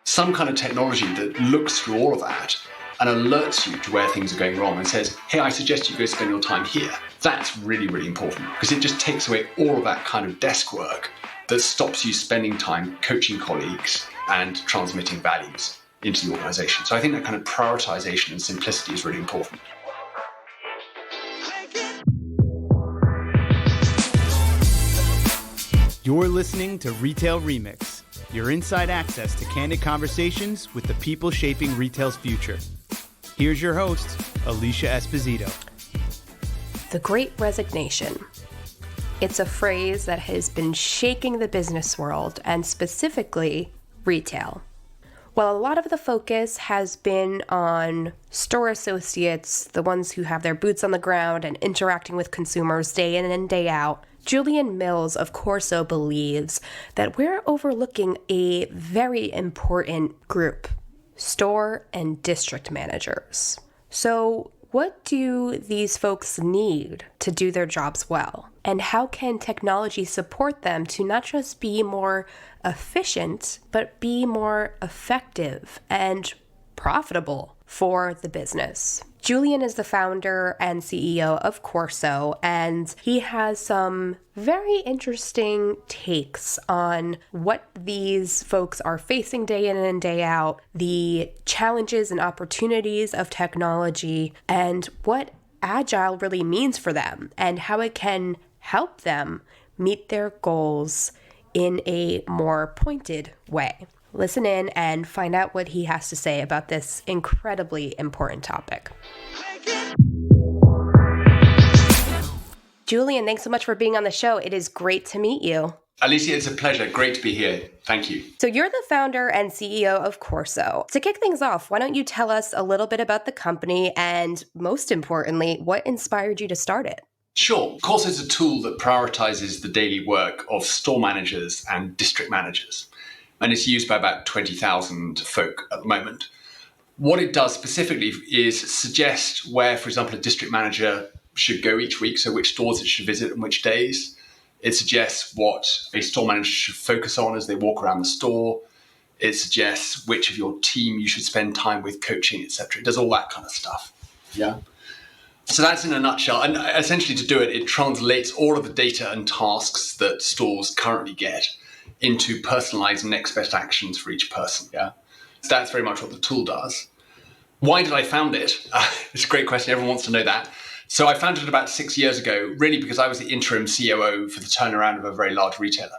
some kind of technology that looks through all of that and alerts you to where things are going wrong and says, hey, I suggest you go spend your time here. That's really, really important because it just takes away all of that kind of desk work that stops you spending time coaching colleagues and transmitting values into the organization. So I think that kind of prioritization and simplicity is really important. You're listening to Retail Remix, your inside access to candid conversations with the people shaping retail's future. Here's your host, Alicia Esposito. The Great Resignation. It's a phrase that has been shaking the business world and specifically retail. While a lot of the focus has been on store associates, the ones who have their boots on the ground and interacting with consumers day in and day out, Julian Mills of Corso believes that we're overlooking a very important group, store and district managers. So what do these folks need to do their jobs well? And how can technology support them to not just be more efficient, but be more effective and profitable for the business? Julian is the founder and CEO of Corso, and he has some very interesting takes on what these folks are facing day in and day out, the challenges and opportunities of technology, and what Agile really means for them, and how it can help them meet their goals in a more pointed way. Listen in and find out what he has to say about this incredibly important topic. Julian, thanks so much for being on the show. It is great to meet you. Alicia, it's a pleasure. Great to be here. Thank you. So you're the founder and CEO of Corso. To kick things off, why don't you tell us a little bit about the company and, most importantly, what inspired you to start it? Sure. Corso is a tool that prioritizes the daily work of store managers and district managers. And it's used by about 20,000 folk at the moment. What it does specifically is suggest where, for example, a district manager should go each week, so which stores it should visit and which days. It suggests what a store manager should focus on as they walk around the store. It suggests which of your team you should spend time with, coaching, etc. It does all that kind of stuff. Yeah. So that's in a nutshell. And essentially to do it, it translates all of the data and tasks that stores currently get into personalized next best actions for each person. Yeah. So that's very much what the tool does. Why did I found it? It's a great question. Everyone wants to know that. So I founded it about 6 years ago, really because I was the interim COO for the turnaround of a very large retailer.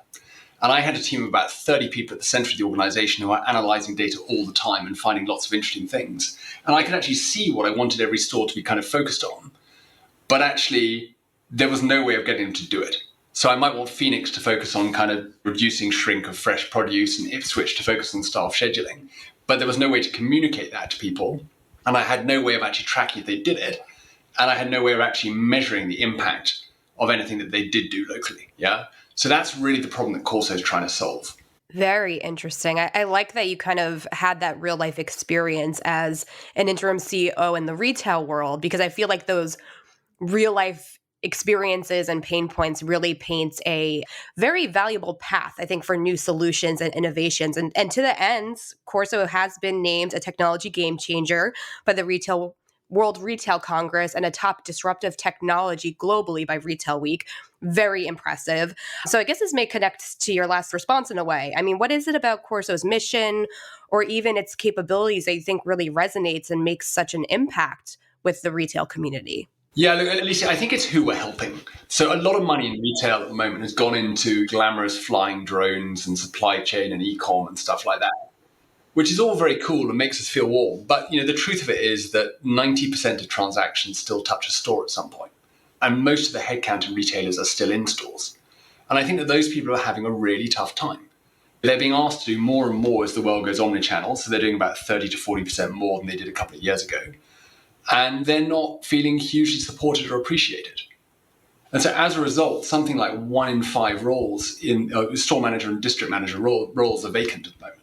And I had a team of about 30 people at the center of the organization who are analyzing data all the time and finding lots of interesting things. And I could actually see what I wanted every store to be kind of focused on. But actually, there was no way of getting them to do it. So I might want Phoenix to focus on kind of reducing shrink of fresh produce and Ipswich to focus on staff scheduling. But there was no way to communicate that to people. And I had no way of actually tracking if they did it. And I had no way of actually measuring the impact of anything that they did do locally. Yeah. So that's really the problem that Corso is trying to solve. Very interesting. I like that you kind of had that real life experience as an interim CEO in the retail world, because I feel like those real life experiences and pain points really paints a very valuable path, I think, for new solutions and innovations. And to the end, Corso has been named a technology game changer by the World Retail Congress and a top disruptive technology globally by Retail Week. Very impressive. So I guess this may connect to your last response in a way. I mean, what is it about Corso's mission or even its capabilities that you think really resonates and makes such an impact with the retail community? Yeah, look, Alicia, I think it's who we're helping. So a lot of money in retail at the moment has gone into glamorous flying drones and supply chain and e-com and stuff like that, which is all very cool and makes us feel warm. But the truth of it is that 90% of transactions still touch a store at some point. And most of the headcount in retailers are still in stores. And I think that those people are having a really tough time. They're being asked to do more and more as the world goes omnichannel. So they're doing about 30 to 40% more than they did a couple of years ago. And they're not feeling hugely supported or appreciated. And so as a result, something like 1 in 5 roles in store manager and district manager roles are vacant at the moment.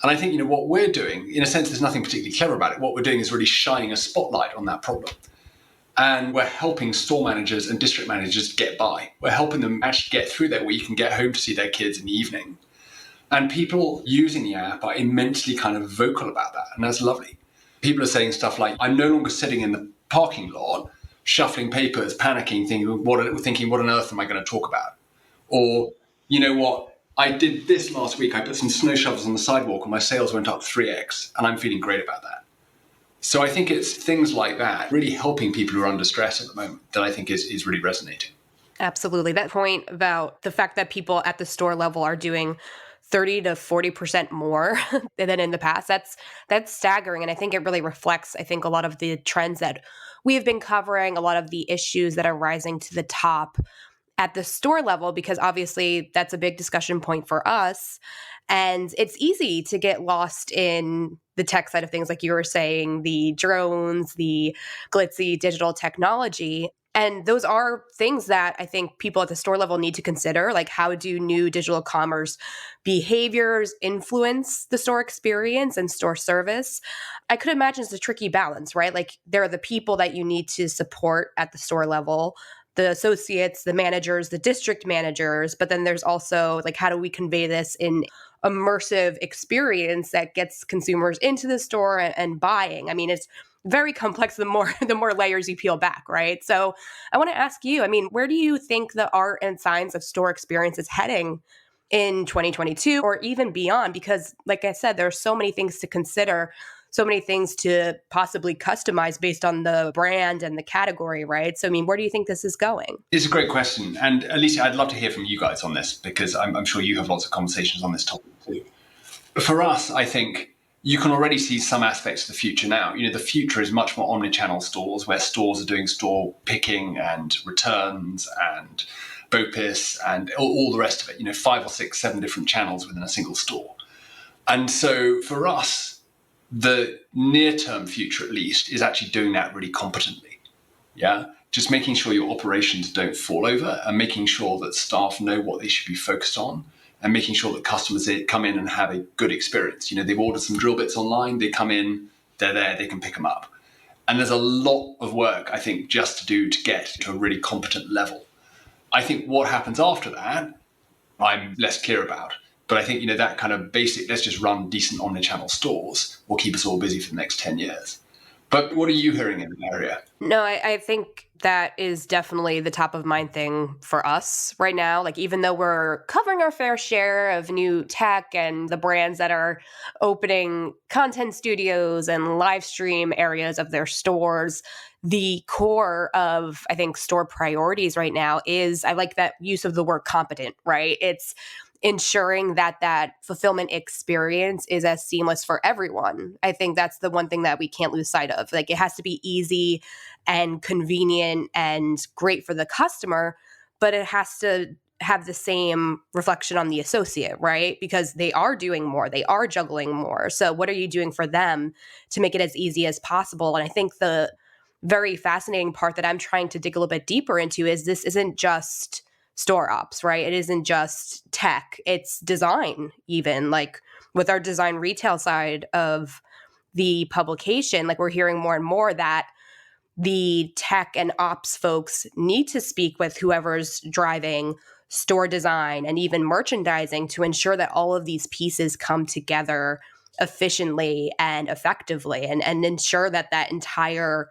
And I think, what we're doing, in a sense, there's nothing particularly clever about it. What we're doing is really shining a spotlight on that problem. And we're helping store managers and district managers get by. We're helping them actually get through their week and get home to see their kids in the evening. And people using the app are immensely kind of vocal about that. And that's lovely. People are saying stuff like, I'm no longer sitting in the parking lot, shuffling papers, panicking, thinking, what on earth am I going to talk about? Or, you know what, I did this last week. I put some snow shovels on the sidewalk and my sales went up 3x, and I'm feeling great about that. So I think it's things like that, really helping people who are under stress at the moment, that I think is really resonating. Absolutely. That point about the fact that people at the store level are doing 30 to 40% more than in the past, that's staggering. And I think it really reflects, I think, a lot of the trends that we have been covering, a lot of the issues that are rising to the top at the store level, because obviously that's a big discussion point for us. And it's easy to get lost in the tech side of things, like you were saying, the drones, the glitzy digital technology. And those are things that I think people at the store level need to consider. Like, how do new digital commerce behaviors influence the store experience and store service? I could imagine it's a tricky balance, right? Like, there are the people that you need to support at the store level, the associates, the managers, the district managers. But then there's also, like, how do we convey this in immersive experience that gets consumers into the store and buying? I mean, it's very complex the more layers you peel back, right? So I want to ask you, I mean, where do you think the art and science of store experience is heading in 2022 or even beyond? Because like I said, there are so many things to consider, so many things to possibly customize based on the brand and the category, right? So I mean, where do you think this is going? It's a great question. And Alicia, I'd love to hear from you guys on this, because I'm sure you have lots of conversations on this topic too. For us, I think you can already see some aspects of the future now. You know, the future is much more omnichannel stores, where stores are doing store picking and returns and BOPIS and all the rest of it, you know, 5 or 6, 7 different channels within a single store. And so for us, the near-term future, at least, is actually doing that really competently. Yeah, just making sure your operations don't fall over and making sure that staff know what they should be focused on, and making sure that customers come in and have a good experience. You know, they've ordered some drill bits online, they come in, they're there, they can pick them up. And there's a lot of work, I think, just to do to get to a really competent level. I think what happens after that, I'm less clear about. But I think, you know, that kind of basic, let's just run decent omnichannel stores will keep us all busy for the next 10 years. But what are you hearing in the area? No, I think that is definitely the top of mind thing for us right now. Like, even though we're covering our fair share of new tech and the brands that are opening content studios and live stream areas of their stores, the core of, I think, store priorities right now is, I like that use of the word competent, right? It's ensuring that that fulfillment experience is as seamless for everyone. I think that's the one thing that we can't lose sight of. Like, it has to be easy and convenient and great for the customer, but it has to have the same reflection on the associate, right? Because they are doing more, they are juggling more. So what are you doing for them to make it as easy as possible? And I think the very fascinating part that I'm trying to dig a little bit deeper into is this isn't just store ops, right? It isn't just tech, it's design, even like with our design retail side of the publication. Like, we're hearing more and more that the tech and ops folks need to speak with whoever's driving store design and even merchandising to ensure that all of these pieces come together efficiently and effectively, and ensure that that entire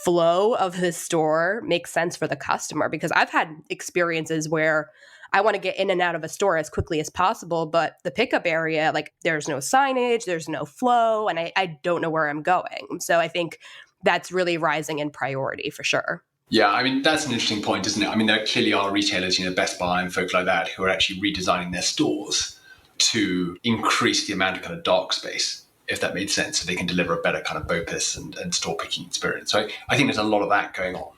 flow of the store makes sense for the customer. Because I've had experiences where I want to get in and out of a store as quickly as possible, but the pickup area, like, there's no signage, there's no flow, and I don't know where I'm going. So I think that's really rising in priority for sure. Yeah, I mean, that's an interesting point, isn't it? I mean, there clearly are retailers, you know, Best Buy and folk like that, who are actually redesigning their stores to increase the amount of kind of dark space, if that made sense, so they can deliver a better kind of BOPIS and store picking experience. So I think there's a lot of that going on.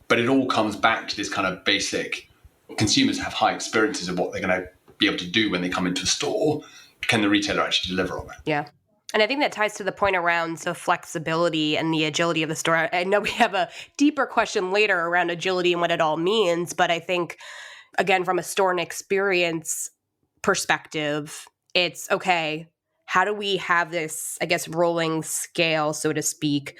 But it all comes back to this kind of basic, consumers have high experiences of what they're going to be able to do when they come into a store. Can the retailer actually deliver on that? Yeah. And I think that ties to the point around the flexibility and the agility of the store. I know we have a deeper question later around agility and what it all means, but I think, again, from a store and experience perspective, it's okay, how do we have this, I guess, rolling scale, so to speak,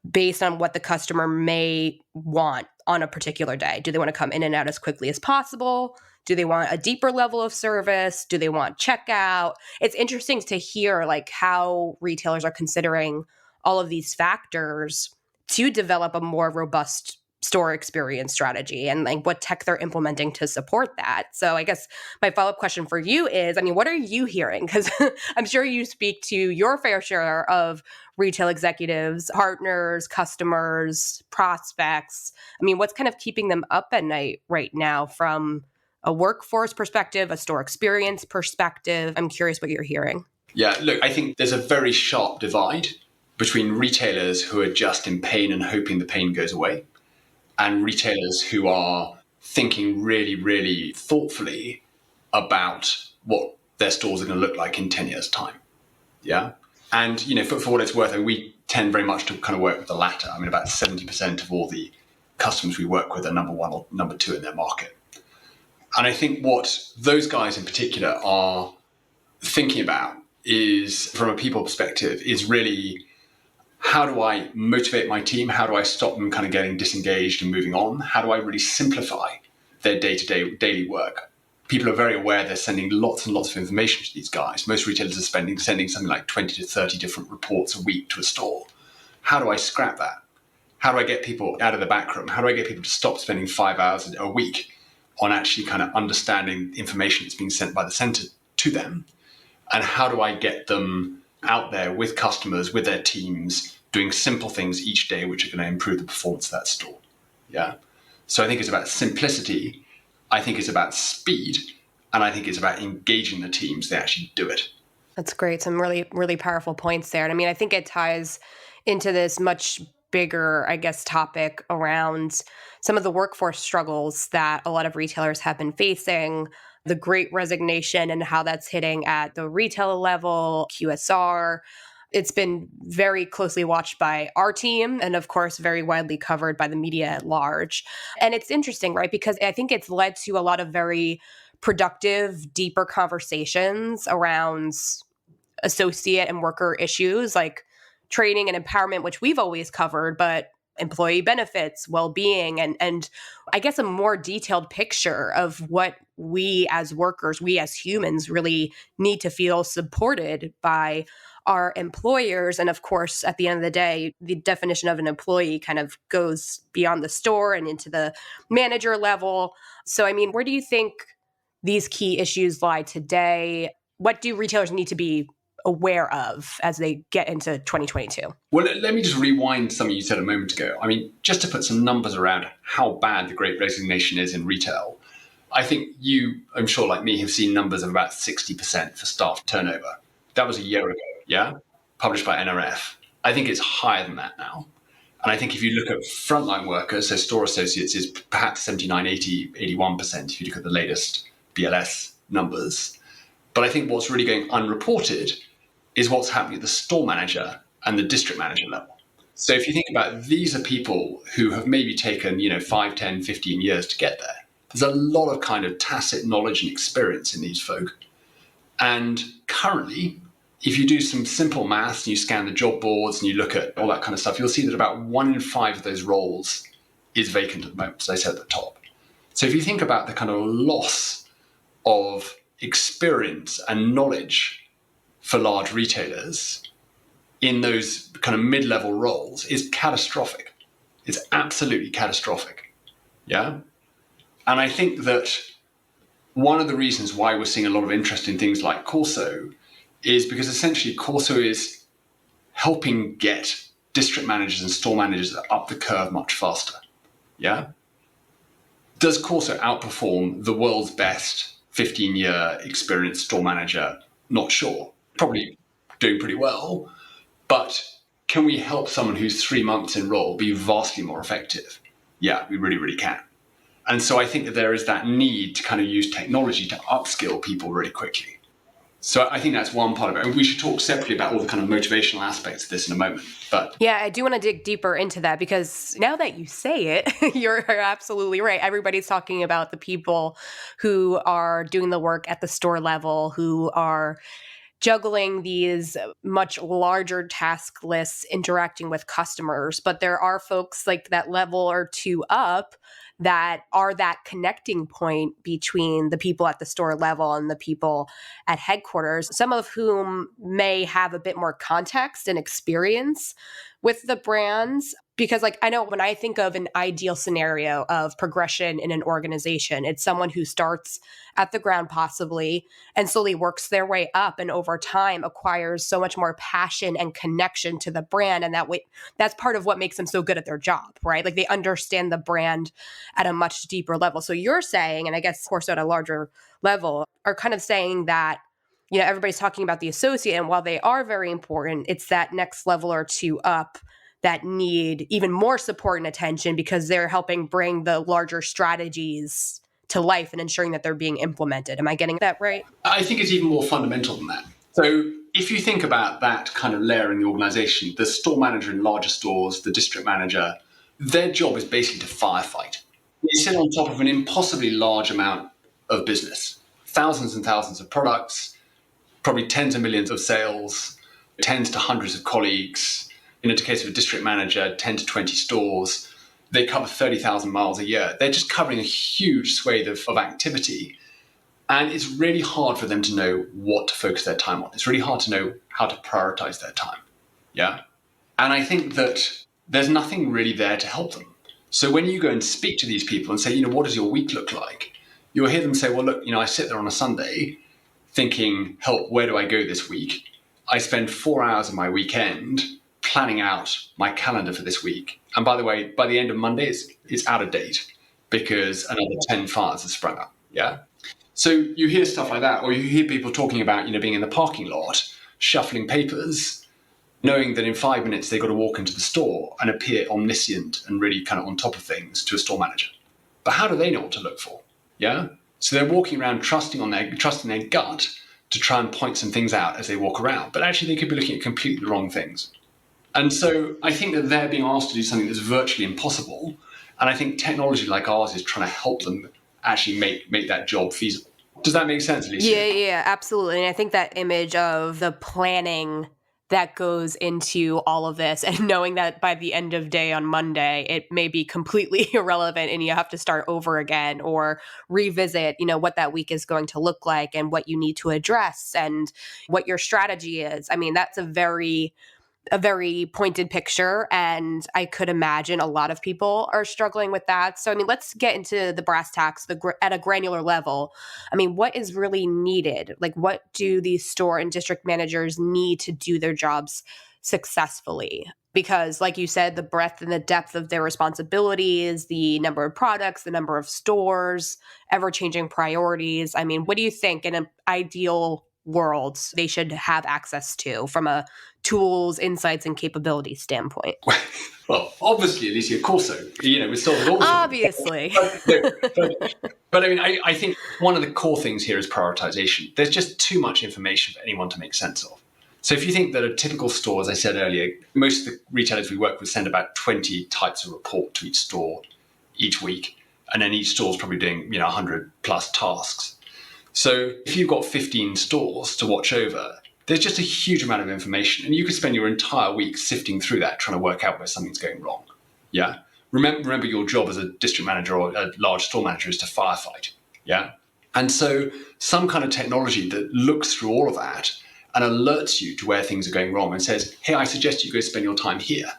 based on what the customer may want on a particular day? Do they want to come in and out as quickly as possible? Do they want a deeper level of service? Do they want checkout? It's interesting to hear like how retailers are considering all of these factors to develop a more robust store experience strategy and like what tech they're implementing to support that. So I guess my follow-up question for you is, I mean, what are you hearing? Because I'm sure you speak to your fair share of retail executives, partners, customers, prospects. I mean, what's kind of keeping them up at night right now from a workforce perspective, a store experience perspective? I'm curious what you're hearing. Yeah, look, I think there's a very sharp divide between retailers who are just in pain and hoping the pain goes away, and retailers who are thinking really, really thoughtfully about what their stores are going to look like in 10 years' time. Yeah. And, for what it's worth, we tend very much to kind of work with the latter. I mean, about 70% of all the customers we work with are number one or number two in their market. And I think what those guys in particular are thinking about is, from a people perspective, is really, how do I motivate my team? How do I stop them kind of getting disengaged and moving on? How do I really simplify their day-to-day daily work? People are very aware they're sending lots and lots of information to these guys. Most retailers are sending something like 20 to 30 different reports a week to a store. How do I scrap that? How do I get people out of the back room? How do I get people to stop spending 5 hours a week on actually kind of understanding the information that's being sent by the center to them? And how do I get them out there with customers, with their teams, doing simple things each day which are going to improve the performance of that store? Yeah. So I think it's about simplicity. I think it's about speed. And I think it's about engaging the teams to actually do it. That's great. Some really, really powerful points there. And I mean, I think it ties into this much bigger, I guess, topic around some of the workforce struggles that a lot of retailers have been facing, the Great Resignation and how that's hitting at the retail level, QSR. It's been very closely watched by our team and, of course, very widely covered by the media at large. And it's interesting, right? Because I think it's led to a lot of very productive, deeper conversations around associate and worker issues like training and empowerment, which we've always covered, but employee benefits, well-being, and I guess a more detailed picture of what we as workers, we as humans really need to feel supported by our employers. And of course, at the end of the day, the definition of an employee kind of goes beyond the store and into the manager level. So, I mean, where do you think these key issues lie today? What do retailers need to be aware of as they get into 2022? Well, let me just rewind something you said a moment ago. I mean, just to put some numbers around how bad the Great Resignation is in retail, I think you, I'm sure like me, have seen numbers of about 60% for staff turnover. That was a year ago, yeah? Published by NRF. I think it's higher than that now. And I think if you look at frontline workers, so store associates is perhaps 79, 80, 81% if you look at the latest BLS numbers. But I think what's really going unreported is what's happening at the store manager and the district manager level. So if you think about it, these are people who have maybe taken, 5, 10, 15 years to get there. There's a lot of kind of tacit knowledge and experience in these folk. And currently, if you do some simple maths and you scan the job boards and you look at all that kind of stuff, you'll see that about 1 in 5 of those roles is vacant at the moment, as I said at the top. So if you think about the kind of loss of experience and knowledge for large retailers in those kind of mid-level roles is catastrophic. It's absolutely catastrophic. Yeah. And I think that one of the reasons why we're seeing a lot of interest in things like Corso is because essentially Corso is helping get district managers and store managers up the curve much faster. Yeah. Does Corso outperform the world's best 15-year experienced store manager? Not sure. Probably doing pretty well. But can we help someone who's 3 months in role be vastly more effective? Yeah, we really, really can. And so I think that there is that need to kind of use technology to upskill people really quickly. So I think that's one part of it. And we should talk separately about all the kind of motivational aspects of this in a moment. But yeah, I do want to dig deeper into that because now that you say it, you're absolutely right. Everybody's talking about the people who are doing the work at the store level, who are juggling these much larger task lists interacting with customers. But there are folks like that level or two up that are that connecting point between the people at the store level and the people at headquarters, some of whom may have a bit more context and experience with the brands. Because like I know when I think of an ideal scenario of progression in an organization, it's someone who starts at the ground possibly and slowly works their way up and over time acquires so much more passion and connection to the brand. And that way, that's part of what makes them so good at their job, right? Like they understand the brand at a much deeper level. So you're saying, and I guess Corso at a larger level, are kind of saying that, everybody's talking about the associate, and while they are very important, it's that next level or two up that need even more support and attention because they're helping bring the larger strategies to life and ensuring that they're being implemented. Am I getting that right? I think it's even more fundamental than that. So if you think about that kind of layer in the organization, the store manager in larger stores, the district manager, their job is basically to firefight. They sit on top of an impossibly large amount of business, thousands and thousands of products, probably tens of millions of sales, tens to hundreds of colleagues. In the case of a district manager, 10 to 20 stores, they cover 30,000 miles a year. They're just covering a huge swathe of activity. And it's really hard for them to know what to focus their time on. It's really hard to know how to prioritize their time. Yeah. And I think that there's nothing really there to help them. So when you go and speak to these people and say, what does your week look like? You'll hear them say, well, look, I sit there on a Sunday thinking, help, where do I go this week? I spend 4 hours of my weekend planning out my calendar for this week. And by the way, by the end of Monday, it's out of date because another 10 fires have sprung up. Yeah. So you hear stuff like that, or you hear people talking about, being in the parking lot, shuffling papers, knowing that in 5 minutes they've got to walk into the store and appear omniscient and really kind of on top of things to a store manager. But how do they know what to look for? Yeah. So they're walking around trusting their gut to try and point some things out as they walk around. But actually they could be looking at completely the wrong things. And so I think that they're being asked to do something that's virtually impossible. And I think technology like ours is trying to help them actually make that job feasible. Does that make sense, Alicia? Yeah, absolutely. And I think that image of the planning that goes into all of this and knowing that by the end of day on Monday, it may be completely irrelevant and you have to start over again or revisit, what that week is going to look like and what you need to address and what your strategy is. I mean, that's a very pointed picture. And I could imagine a lot of people are struggling with that. So, let's get into the brass tacks at a granular level. What is really needed? Like, what do these store and district managers need to do their jobs successfully? Because like you said, the breadth and the depth of their responsibilities, the number of products, the number of stores, ever-changing priorities. What do you think in an ideal world they should have access to from a tools, insights, and capabilities standpoint? Well, obviously, Alicia, Corso, we solve it all. Obviously. But I think one of the core things here is prioritization. There's just too much information for anyone to make sense of. So if you think that a typical store, as I said earlier, most of the retailers we work with send about 20 types of report to each store each week. And then each store is probably doing 100 plus tasks. So if you've got 15 stores to watch over, there's just a huge amount of information. And you could spend your entire week sifting through that, trying to work out where something's going wrong. Yeah. Remember your job as a district manager or a large store manager is to firefight. Yeah. And so some kind of technology that looks through all of that and alerts you to where things are going wrong and says, hey, I suggest you go spend your time here.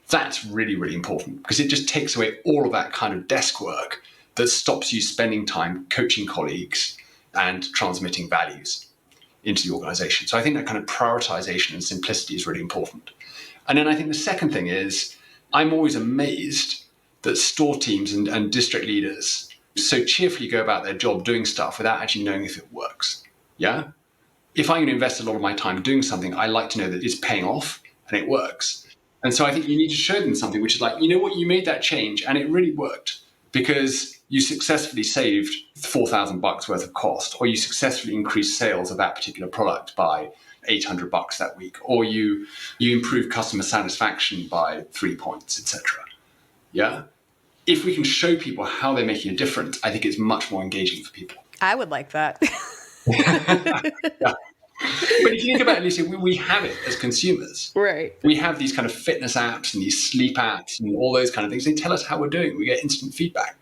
That's really, really important because it just takes away all of that kind of desk work that stops you spending time coaching colleagues and transmitting values into the organization. So I think that kind of prioritization and simplicity is really important. And then I think the second thing is I'm always amazed that store teams and district leaders so cheerfully go about their job doing stuff without actually knowing if it works. Yeah. If I'm going to invest a lot of my time doing something, I like to know that it's paying off and it works. And so I think you need to show them something which is like, you know what, you made that change and it really worked because you successfully saved $4,000 worth of cost, or you successfully increased sales of that particular product by $800 that week, or you improved customer satisfaction by 3 points, etc. Yeah. If we can show people how they're making a difference, I think it's much more engaging for people. I would like that. Yeah. But if you think about it, Alicia, we have it as consumers. Right. We have these kind of fitness apps and these sleep apps and all those kind of things. They tell us how we're doing. We get instant feedback.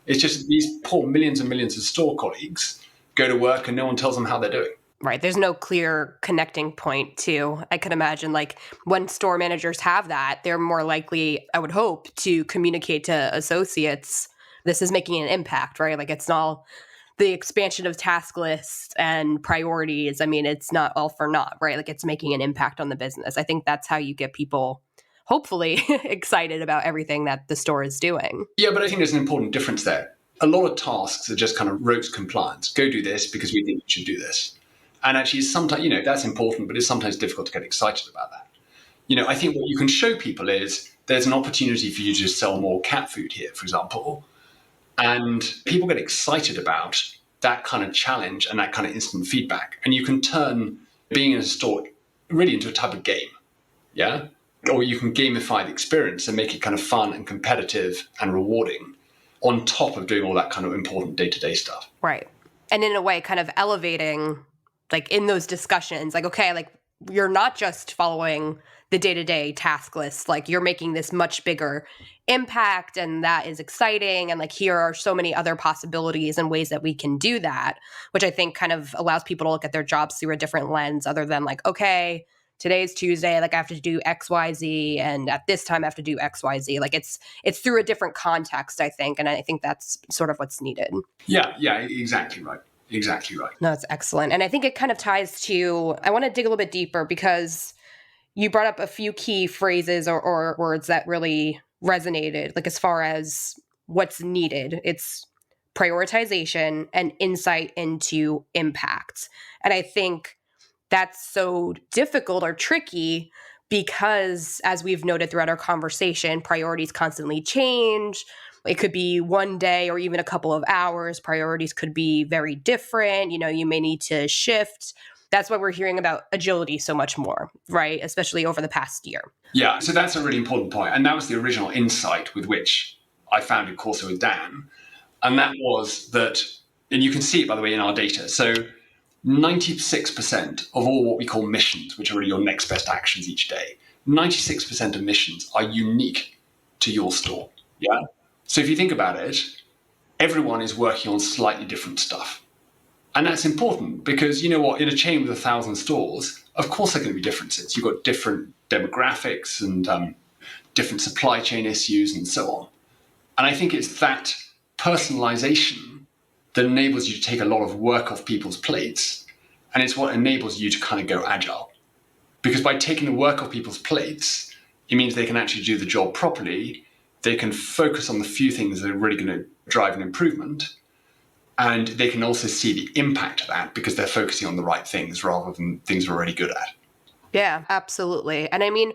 It's just these poor millions and millions of store colleagues go to work and no one tells them how they're doing. Right. There's no clear connecting point to, I could imagine, like when store managers have that, they're more likely, I would hope, to communicate to associates, this is making an impact, right? Like it's not the expansion of task lists and priorities. I mean, it's not all for naught, right? Like it's making an impact on the business. I think that's how you get people hopefully excited about everything that the store is doing. Yeah, but I think there's an important difference there. A lot of tasks are just kind of rote compliance. Go do this because we think you should do this. And actually, sometimes, that's important, but it's sometimes difficult to get excited about that. I think what you can show people is there's an opportunity for you to sell more cat food here, for example. And people get excited about that kind of challenge and that kind of instant feedback. And you can turn being in a store really into a type of game. Yeah. Or you can gamify the experience and make it kind of fun and competitive and rewarding on top of doing all that kind of important day-to-day stuff. Right. And in a way, kind of elevating, like in those discussions, like, okay, like you're not just following the day-to-day task list, like you're making this much bigger impact and that is exciting. And like, here are so many other possibilities and ways that we can do that, which I think kind of allows people to look at their jobs through a different lens other than like, okay, today's Tuesday, like I have to do X, Y, Z, and at this time I have to do X, Y, Z. Like it's through a different context, I think. And I think that's sort of what's needed. Yeah, exactly right. Exactly right. No, it's excellent. And I think it kind of ties to, I want to dig a little bit deeper because you brought up a few key phrases or words that really resonated, like as far as what's needed. It's prioritization and insight into impact. And I think that's so difficult or tricky because, as we've noted throughout our conversation, priorities constantly change. It could be one day or even a couple of hours. Priorities could be very different. You may need to shift. That's why we're hearing about agility so much more, right? Especially over the past year. Yeah, so that's a really important point. And that was the original insight with which I founded Corso with Dan. And that was that, and you can see it, by the way, in our data. So 96% of all what we call missions, which are really your next best actions each day, 96% of missions are unique to your store. Yeah. So if you think about it, everyone is working on slightly different stuff. And that's important because, in a chain with 1,000 stores, of course there are going to be differences. You've got different demographics and different supply chain issues and so on. And I think it's that personalization that enables you to take a lot of work off people's plates. And it's what enables you to kind of go agile. Because by taking the work off people's plates, it means they can actually do the job properly. They can focus on the few things that are really going to drive an improvement. And they can also see the impact of that because they're focusing on the right things rather than things they're already good at. Yeah, absolutely. And I mean,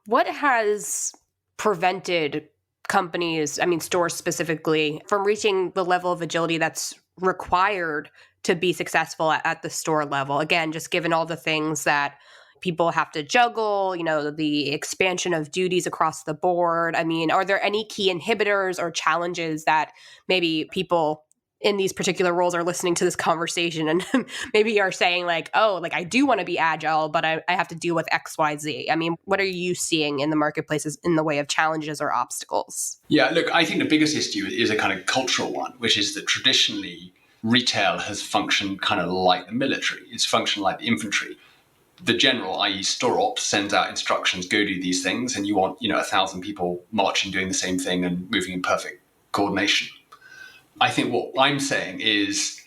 what has prevented companies, stores specifically, from reaching the level of agility that's required to be successful at the store level? Again, just given all the things that people have to juggle, the expansion of duties across the board. Are there any key inhibitors or challenges that maybe people in these particular roles are listening to this conversation and maybe are saying like, oh, like I do want to be agile, but I have to deal with X, Y, Z. What are you seeing in the marketplaces in the way of challenges or obstacles? Yeah, look, I think the biggest issue is a kind of cultural one, which is that traditionally retail has functioned kind of like the military. It's functioned like the infantry. The general, i.e. store ops, sends out instructions, go do these things, and you want, 1,000 people marching, doing the same thing and moving in perfect coordination. I think what I'm saying is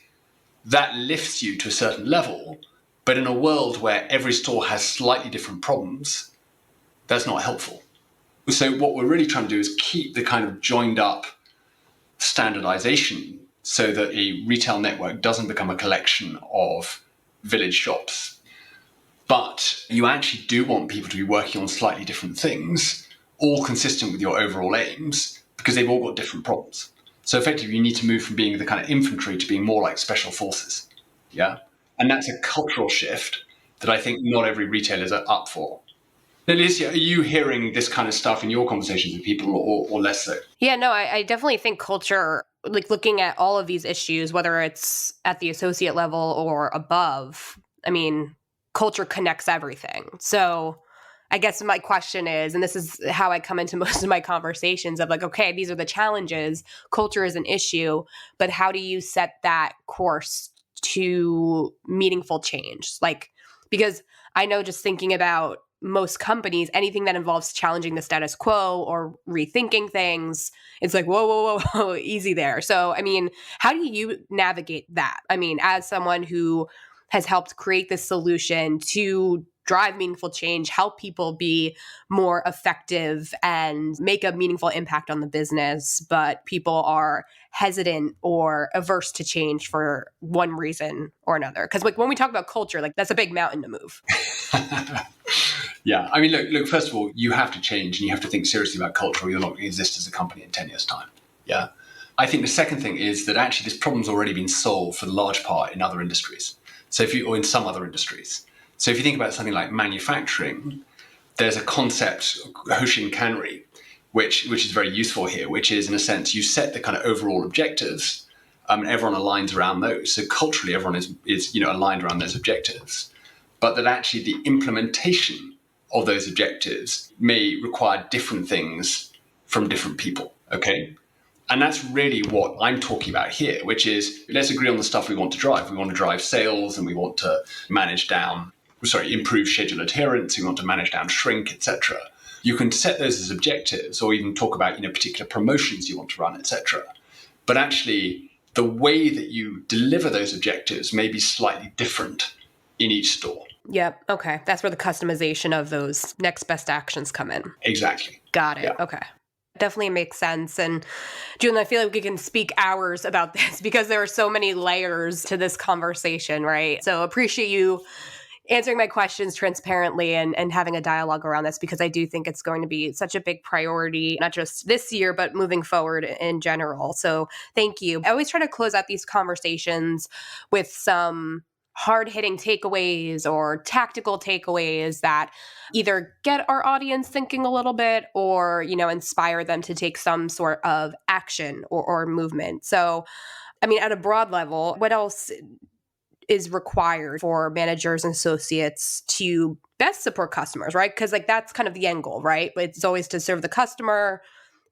that lifts you to a certain level, but in a world where every store has slightly different problems, that's not helpful. So what we're really trying to do is keep the kind of joined up standardization so that a retail network doesn't become a collection of village shops. But you actually do want people to be working on slightly different things, all consistent with your overall aims, because they've all got different problems. So effectively, you need to move from being the kind of infantry to being more like special forces. Yeah. And that's a cultural shift that I think not every retailer is up for. Now, Alicia, are you hearing this kind of stuff in your conversations with people or less so? Yeah, no, I definitely think culture, like looking at all of these issues, whether it's at the associate level or above, culture connects everything. So I guess my question is, and this is how I come into most of my conversations of like, okay, these are the challenges. Culture is an issue, but how do you set that course to meaningful change? Like, because I know just thinking about most companies, anything that involves challenging the status quo or rethinking things, it's like, whoa, whoa, whoa, whoa, easy there. So, I mean, how do you navigate that? I mean, as someone who has helped create this solution to drive meaningful change, help people be more effective and make a meaningful impact on the business, but people are hesitant or averse to change for one reason or another. Because like when we talk about culture, like that's a big mountain to move. Yeah. I mean, look, first of all, you have to change and you have to think seriously about culture or you're not going to exist as a company in 10 years' time. Yeah. I think the second thing is that actually this problem's already been solved for the large part in other industries. Or in some other industries. So if you think about something like manufacturing, there's a concept, Hoshin Kanri, which is very useful here, which is in a sense, you set the kind of overall objectives, and everyone aligns around those. So culturally, everyone is aligned around those objectives. But that actually the implementation of those objectives may require different things from different people, okay? And that's really what I'm talking about here, which is let's agree on the stuff we want to drive. We want to drive sales and we want to improve schedule adherence. We want to manage down shrink, etc. You can set those as objectives or even talk about, particular promotions you want to run, etc. But actually, the way that you deliver those objectives may be slightly different in each store. Yep. Okay. That's where the customization of those next best actions come in. Exactly. Got it. Yeah. Okay. Definitely makes sense. And Julian, I feel like we can speak hours about this because there are so many layers to this conversation, right? So appreciate you answering my questions transparently and having a dialogue around this because I do think it's going to be such a big priority, not just this year, but moving forward in general. So thank you. I always try to close out these conversations with some hard-hitting takeaways or tactical takeaways that either get our audience thinking a little bit or, inspire them to take some sort of action or movement. So, I mean, at a broad level, what else is required for managers and associates to best support customers, right? Because that's kind of the end goal, right? It's always to serve the customer,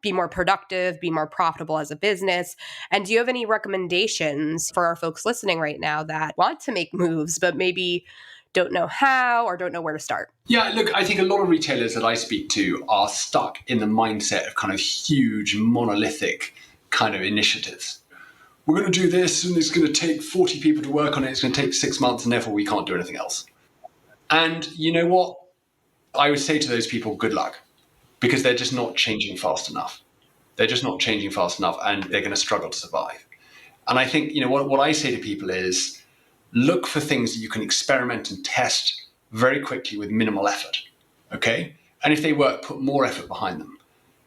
be more productive, be more profitable as a business. And do you have any recommendations for our folks listening right now that want to make moves, but maybe don't know how or don't know where to start? Yeah, look, I think a lot of retailers that I speak to are stuck in the mindset of kind of huge monolithic kind of initiatives. We're going to do this and it's going to take 40 people to work on it. It's going to take 6 months and therefore we can't do anything else. And you know what? I would say to those people, good luck. Because they're just not changing fast enough. They're just not changing fast enough and they're going to struggle to survive. And I think, what I say to people is look for things that you can experiment and test very quickly with minimal effort, okay? And if they work, put more effort behind them,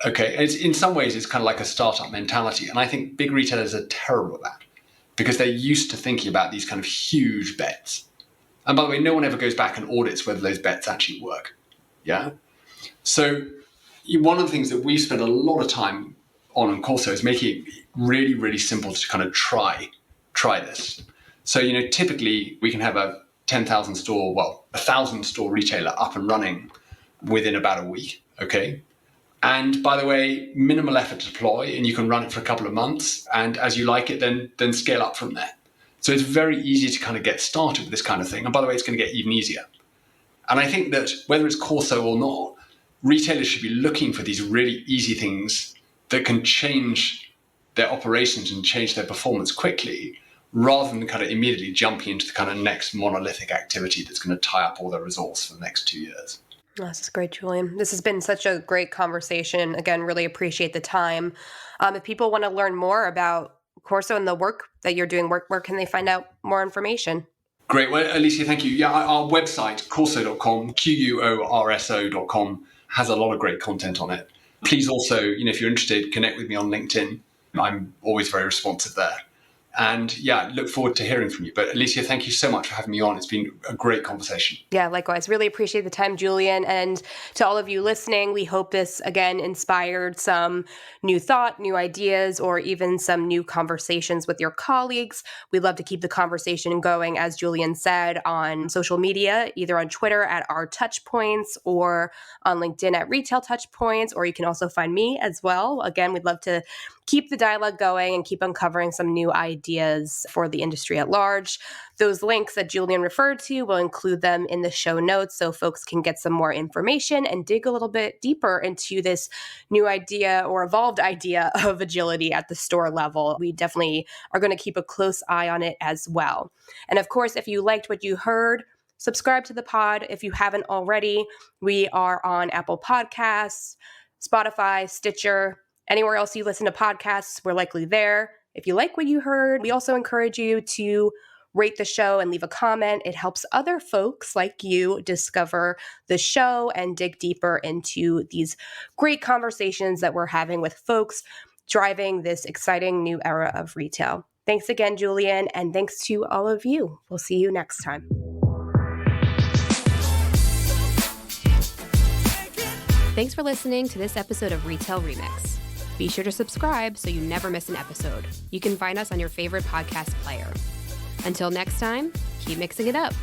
okay? And in some ways, it's kind of like a startup mentality. And I think big retailers are terrible at that because they're used to thinking about these kind of huge bets. And by the way, no one ever goes back and audits whether those bets actually work, yeah? So one of the things that we spend a lot of time on in Corso is making it really, really simple to kind of try this. So, typically we can have a 1,000 store retailer up and running within about a week, okay? And by the way, minimal effort to deploy and you can run it for a couple of months. And as you like it, then scale up from there. So it's very easy to kind of get started with this kind of thing. And by the way, it's going to get even easier. And I think that whether it's Corso or not, retailers should be looking for these really easy things that can change their operations and change their performance quickly, rather than kind of immediately jumping into the kind of next monolithic activity that's going to tie up all their resource for the next 2 years. Oh, this is great, Julian. This has been such a great conversation. Again, really appreciate the time. If people want to learn more about Corso and the work that you're doing, where can they find out more information? Great. Well, Alicia, thank you. Yeah, our website, corso.com, Quorso.com, has a lot of great content on it. Please also, if you're interested, connect with me on LinkedIn. I'm always very responsive there. And yeah, look forward to hearing from you. But Alicia, thank you so much for having me on. It's been a great conversation. Yeah, likewise. Really appreciate the time, Julian. And to all of you listening, we hope this, again, inspired some new thought, new ideas, or even some new conversations with your colleagues. We'd love to keep the conversation going, as Julian said, on social media, either on Twitter at our Touchpoints or on LinkedIn at Retail Touchpoints, or you can also find me as well. Again, we'd love to keep the dialogue going and keep uncovering some new ideas for the industry at large. Those links that Julian referred to, we'll include them in the show notes so folks can get some more information and dig a little bit deeper into this new idea or evolved idea of agility at the store level. We definitely are going to keep a close eye on it as well. And of course, if you liked what you heard, subscribe to the pod if you haven't already. We are on Apple Podcasts, Spotify, Stitcher, anywhere else you listen to podcasts, we're likely there. If you like what you heard, we also encourage you to rate the show and leave a comment. It helps other folks like you discover the show and dig deeper into these great conversations that we're having with folks driving this exciting new era of retail. Thanks again, Julian, and thanks to all of you. We'll see you next time. Thanks for listening to this episode of Retail Remix. Be sure to subscribe so you never miss an episode. You can find us on your favorite podcast player. Until next time, keep mixing it up.